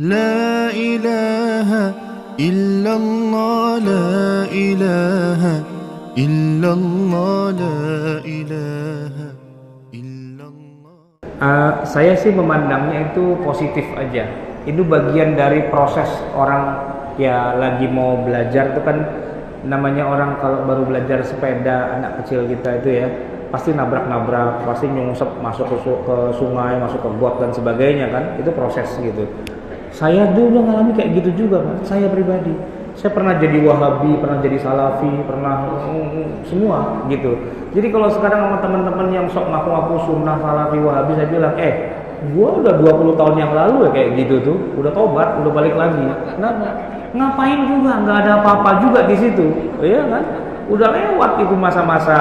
لا إله إلا الله لا إله إلا الله لا إله إلا الله. Saya sih memandangnya itu positif aja. Itu bagian dari proses orang ya lagi mau belajar itu kan, namanya orang kalau baru belajar sepeda, anak kecil kita itu ya pasti nabrak-nabrak, pasti nyungsep masuk ke sungai, masuk ke got dan sebagainya kan, itu proses gitu. Saya dulu ngalami kayak gitu juga Pak, saya pribadi. Saya pernah jadi Wahabi, pernah jadi Salafi, pernah semua gitu. Jadi kalau sekarang sama teman-teman yang sok ngaku-ngaku sunnah, Salafi, Wahabi, saya bilang, gua udah 20 tahun yang lalu ya kayak gitu tuh, udah tobat, udah balik lagi. Kenapa? Ngapain juga, nggak ada apa-apa juga di situ, ya kan? Udah lewat itu masa-masa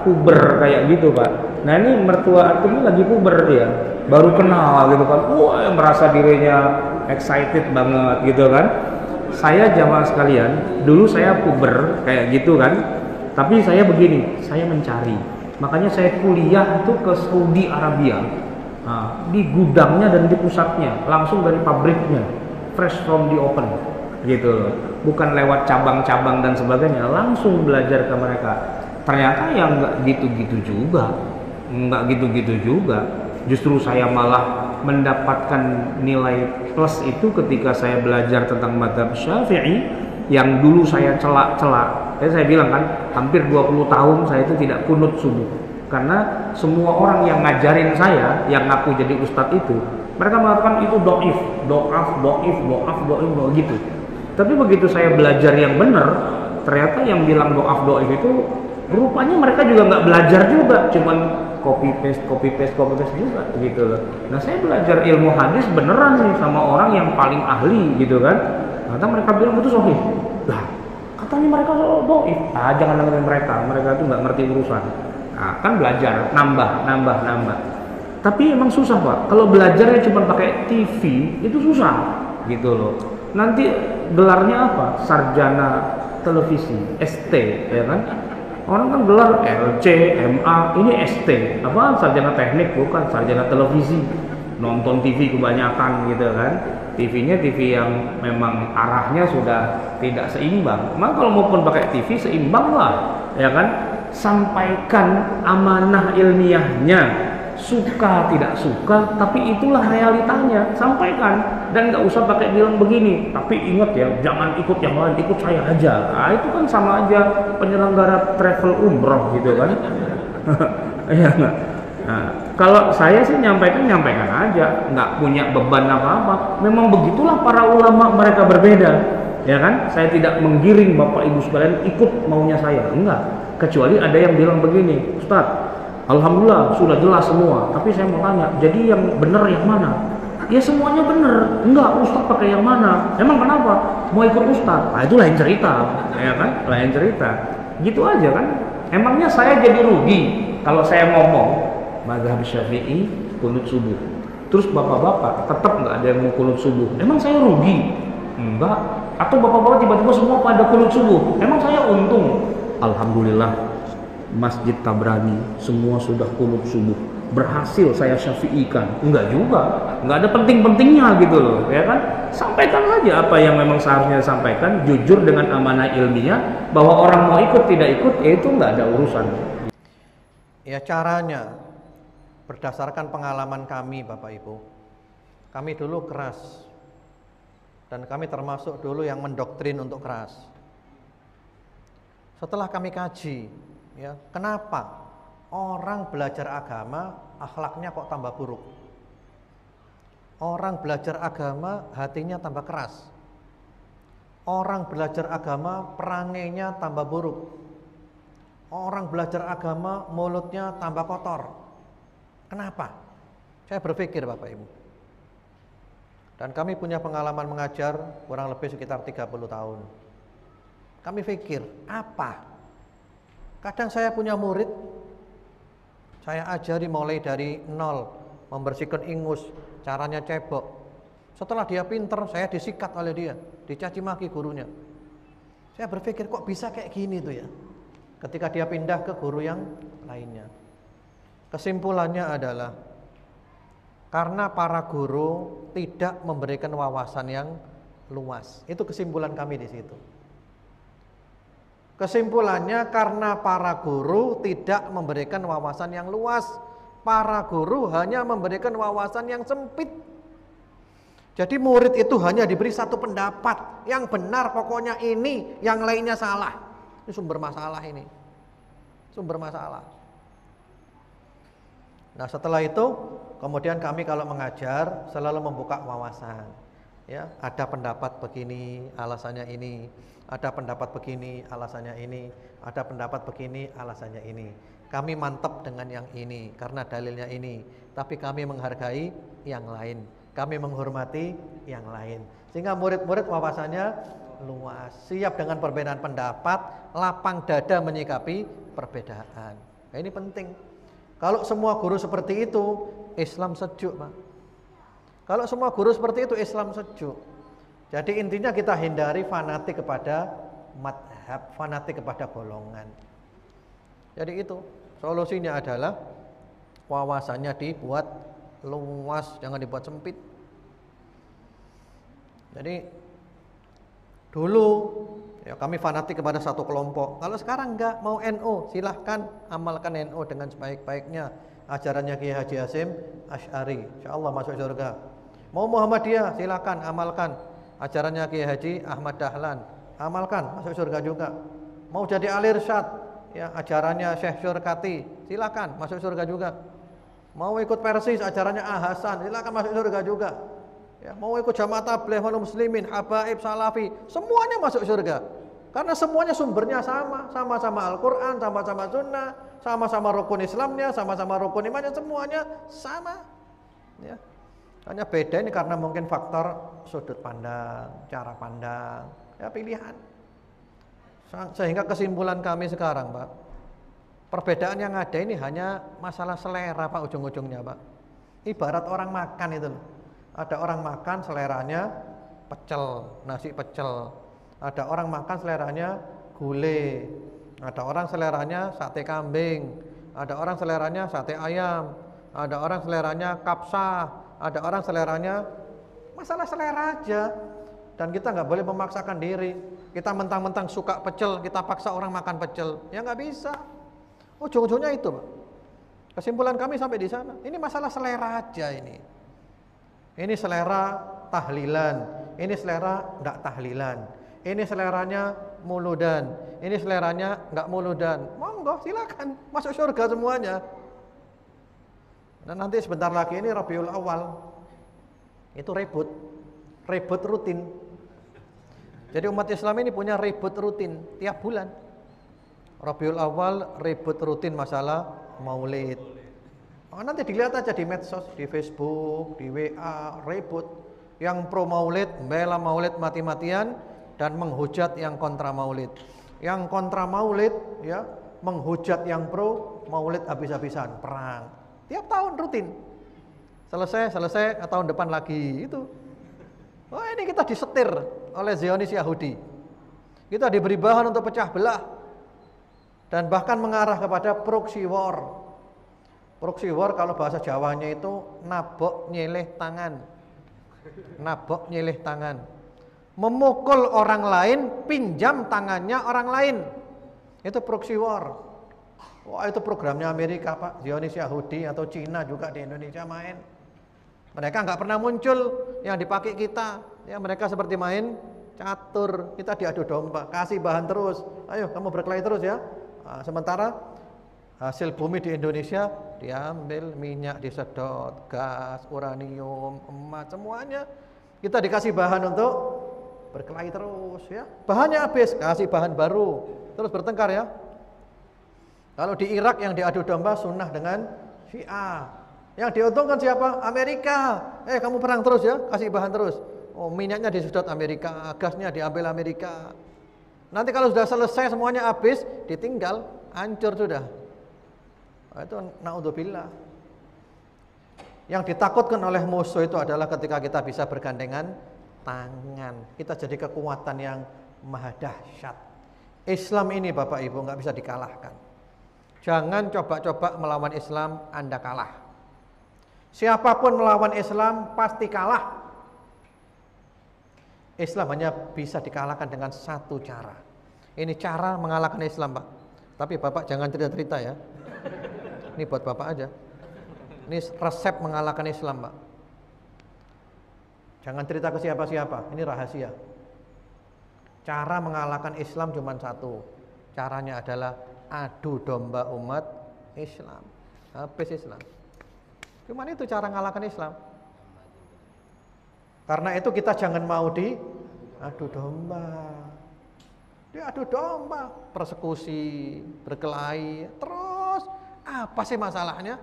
puber kayak gitu Pak. Nah ini mertua aku ini lagi puber dia, baru kenal gitu kan, wah merasa dirinya excited banget gitu kan. Saya jamaah sekalian, dulu saya puber kayak gitu kan, tapi saya begini, saya mencari, makanya saya kuliah itu ke Saudi Arabia. Nah, di gudangnya dan di pusatnya, langsung dari pabriknya, fresh from the open gitu, bukan lewat cabang-cabang dan sebagainya, langsung belajar ke mereka. Ternyata yang nggak gitu-gitu juga, justru saya malah mendapatkan nilai plus itu ketika saya belajar tentang mazhab Syafi'i yang dulu saya celak-celak. Saya bilang kan, hampir 20 tahun saya itu tidak kunut subuh. Karena semua orang yang ngajarin saya, yang ngaku jadi ustadz itu, mereka mengatakan itu do'if gitu. Tapi begitu saya belajar yang benar, ternyata yang bilang do'if itu rupanya mereka juga nggak belajar juga, cuman copy paste juga gitu loh. Nah saya belajar ilmu hadis beneran nih sama orang yang paling ahli gitu kan. Ternyata mereka bilang itu sahih. Lah katanya mereka do'if. Jangan dengerin mereka itu nggak ngerti urusan. Nah kan belajar nambah. Tapi emang susah Pak. Kalau belajarnya cuma pakai TV itu susah gitu loh. Nanti gelarnya apa? Sarjana televisi, ST ya kan. Orang kan gelar LC, MA, ini ST. Apa? Sarjana teknik, bukan sarjana televisi. Nonton TV kebanyakan gitu kan. TV-nya TV yang memang arahnya sudah tidak seimbang. Maka kalau maupun pakai TV seimbang lah, ya kan? Sampaikan amanah ilmiahnya. Suka tidak suka, tapi itulah realitanya. Sampaikan dan nggak usah pakai bilang begini. Tapi ingat ya, jangan ikut yang lain, ikut saya aja. Nah, itu kan sama aja penyelenggara travel umroh gitu kan. Iya nggak? Nah, kalau saya sih nyampaikan aja, nggak punya beban apa-apa. Memang begitulah para ulama, mereka berbeda, ya kan? Saya tidak menggiring bapak ibu sekalian ikut maunya saya, enggak. Kecuali ada yang bilang begini, Ustadz, alhamdulillah sudah jelas semua, tapi saya mau tanya, jadi yang benar yang mana? Ya semuanya benar, enggak, Ustadz pakai yang mana? Emang kenapa? Mau ikut Ustadz? Nah itu lain cerita, ya kan? Lain cerita, gitu aja kan? Emangnya saya jadi rugi kalau saya ngomong mazhab Syafi'i kunut subuh, terus bapak-bapak tetap nggak ada yang mau kunut subuh? Emang saya rugi? Enggak. Atau bapak-bapak tiba-tiba semua pada kunut subuh? Emang saya untung? Alhamdulillah, Masjid Tabrani semua sudah kunut subuh, berhasil saya syafi'ikan. Enggak juga, enggak ada penting-pentingnya gitu loh, ya kan? Sampaikan aja apa yang memang seharusnya sampaikan, jujur dengan amanah ilmiah, bahwa orang mau ikut tidak ikut, ya itu enggak ada urusan. Ya caranya, berdasarkan pengalaman kami Bapak Ibu, kami dulu keras, dan kami termasuk dulu yang mendoktrin untuk keras. Setelah kami kaji, ya, kenapa orang belajar agama akhlaknya kok tambah buruk? Orang belajar agama hatinya tambah keras. Orang belajar agama perangainya tambah buruk. Orang belajar agama mulutnya tambah kotor. Kenapa? Saya berpikir Bapak Ibu. Dan kami punya pengalaman mengajar kurang lebih sekitar 30 tahun. Kami pikir, apa? Kadang saya punya murid, saya ajari mulai dari nol, membersihkan ingus, caranya cebok. Setelah dia pinter, saya disikat oleh dia, dicaci maki gurunya. Saya berpikir, kok bisa kayak gini tuh ya? Ketika dia pindah ke guru yang lainnya. Kesimpulannya adalah, Karena para guru tidak memberikan wawasan yang luas. Itu kesimpulan kami di situ. Kesimpulannya karena para guru tidak memberikan wawasan yang luas. Para guru hanya memberikan wawasan yang sempit. Jadi murid itu hanya diberi satu pendapat. Yang benar pokoknya ini, yang lainnya salah. Ini sumber masalah ini. Sumber masalah. Nah setelah itu kemudian kami kalau mengajar selalu membuka wawasan. Ya, ada pendapat begini, alasannya ini. Ada pendapat begini, alasannya ini. Ada pendapat begini, alasannya ini. Kami mantap dengan yang ini karena dalilnya ini. Tapi kami menghargai yang lain. Kami menghormati yang lain. Sehingga murid-murid wawasannya luas, siap dengan perbedaan pendapat, lapang dada menyikapi perbedaan. Nah, ini penting. Kalau semua guru seperti itu, Islam sejuk, Pak. Kalau semua guru seperti itu, Islam sejuk. Jadi intinya kita hindari fanatik kepada madhab, fanatik kepada golongan. Jadi itu solusinya adalah wawasannya dibuat luas, jangan dibuat sempit. Jadi dulu ya kami fanatik kepada satu kelompok. Kalau sekarang enggak, mau NU, silahkan amalkan NU dengan sebaik-baiknya. Ajarannya Kiai Haji Hasyim Asy'ari, insyaallah masuk surga. Mau Muhammadiyah, silahkan amalkan. Ajarannya Kiai Haji Ahmad Dahlan, amalkan, masuk surga juga. Mau jadi ahli irsyad, ya ajarannya Syekh Syurkati, silahkan, masuk surga juga. Mau ikut Persis, ajarannya Ah Hasan, silahkan masuk surga juga. Ya, mau ikut Jamaah Tabligh wal Muslimin, Habaib, Salafi, semuanya masuk surga. Karena semuanya sumbernya sama, sama-sama Al-Quran, sama-sama Sunnah, sama-sama rukun Islamnya, sama-sama rukun imannya, semuanya sama. Ya. Hanya beda ini karena mungkin faktor sudut pandang, cara pandang, ya pilihan. Sehingga kesimpulan kami sekarang, Pak, perbedaan yang ada ini hanya masalah selera, Pak, ujung-ujungnya, Pak. Ibarat orang makan itu loh. Ada orang makan seleranya pecel, nasi pecel. Ada orang makan seleranya gulai. Ada orang seleranya sate kambing. Ada orang seleranya sate ayam. Ada orang seleranya kapsah. Ada orang seleranya masalah selera aja. Dan kita nggak boleh memaksakan diri. Kita mentang-mentang suka pecel, kita paksa orang makan pecel. Ya nggak bisa. Ujung-ujungnya itu, Pak. Kesimpulan kami sampai di sana. Ini masalah selera aja ini. Ini selera tahlilan, ini selera enggak tahlilan. Ini seleranya muludan, ini seleranya enggak muludan. Monggo silakan masuk surga semuanya. Dan nanti sebentar lagi ini Rabiul Awal. Itu ribut rutin. Jadi umat Islam ini punya ribut rutin tiap bulan. Rabiul Awal ribut rutin masalah Maulid. Oh, nanti dilihat aja di medsos, di Facebook, di WA, ribut. Yang pro Maulid, membela Maulid mati-matian dan menghujat yang kontra Maulid. Yang kontra Maulid ya, menghujat yang pro Maulid habis-habisan, perang. Tiap tahun rutin. Selesai tahun depan lagi itu. Oh, ini kita disetir oleh Zionis Yahudi. Kita diberi bahan untuk pecah belah dan bahkan mengarah kepada proxy war. Proxy war kalau bahasa Jawanya itu nabok nyeleh tangan. Nabok nyeleh tangan. Memukul orang lain, pinjam tangannya orang lain. Itu proxy war. Wah, itu programnya Amerika, Pak. Zionis Yahudi atau Cina juga di Indonesia main. Mereka nggak pernah muncul yang dipakai kita. Ya, mereka seperti main catur. Kita diadu domba, kasih bahan terus. Ayo kamu berkelahi terus ya. Nah, sementara hasil bumi di Indonesia diambil, minyak disedot, gas, uranium, emas, semuanya. Kita dikasih bahan untuk berkelahi terus ya. Bahannya habis, kasih bahan baru. Terus bertengkar ya. Kalau di Irak yang diadu domba Sunnah dengan Syiah. Yang diuntungkan siapa? Amerika. Kamu perang terus ya, kasih bahan terus. Oh, minyaknya disedot Amerika, gasnya diambil Amerika. Nanti kalau sudah selesai semuanya habis, ditinggal, hancur sudah. Nah, itu naudzubillah. Yang ditakutkan oleh musuh itu adalah ketika kita bisa bergandengan tangan. Kita jadi kekuatan yang maha dahsyat. Islam ini Bapak Ibu nggak bisa dikalahkan. Jangan coba-coba melawan Islam, Anda kalah. Siapapun melawan Islam pasti kalah. Islam hanya bisa dikalahkan dengan satu cara. Ini cara mengalahkan Islam, Pak. Tapi Bapak jangan cerita-cerita ya. Ini buat Bapak aja. Ini resep mengalahkan Islam, Pak. Jangan cerita ke siapa-siapa. Ini rahasia. Cara mengalahkan Islam cuma satu. Caranya adalah adu domba umat Islam. Habis Islam. Cuman itu cara mengalahkan Islam. Karena itu kita jangan mau adu domba. Adu domba, persekusi, berkelahi, terus apa sih masalahnya?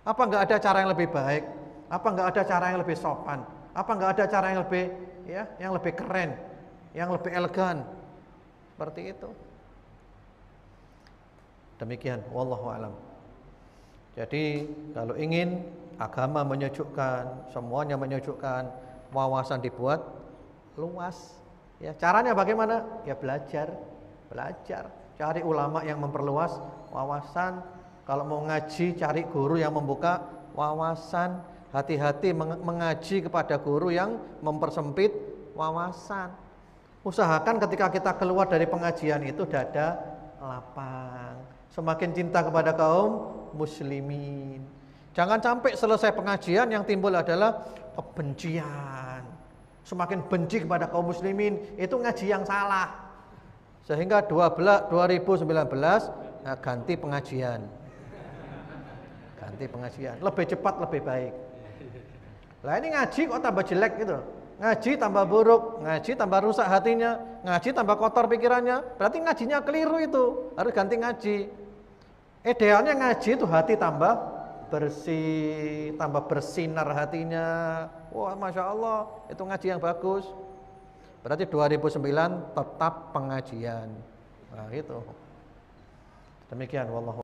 Apa enggak ada cara yang lebih baik? Apa enggak ada cara yang lebih sopan? Apa enggak ada cara yang lebih yang lebih keren, yang lebih elegan? Seperti itu. Demikian, wallahu alam. Jadi kalau ingin agama menyejukkan, semuanya menyejukkan, wawasan dibuat luas. Ya, caranya bagaimana? Ya belajar. Cari ulama yang memperluas wawasan. Kalau mau ngaji, cari guru yang membuka wawasan. Hati-hati mengaji kepada guru yang mempersempit wawasan. Usahakan ketika kita keluar dari pengajian itu dada lapang. Semakin cinta kepada kaum muslimin. Jangan sampai selesai pengajian yang timbul adalah kebencian. Semakin benci kepada kaum muslimin, itu ngaji yang salah. Sehingga 2019 ganti pengajian. Ganti pengajian, lebih cepat lebih baik. Lah ini ngaji kok tambah jelek gitu. Ngaji tambah buruk, ngaji tambah rusak hatinya, ngaji tambah kotor pikirannya. Berarti ngajinya keliru itu. Harus ganti ngaji. Idealnya ngaji itu hati tambah bersih, tambah bersinar hatinya. Wah, Masya Allah, itu ngaji yang bagus. Berarti 2009 tetap pengajian. Nah, itu. Demikian, wallahu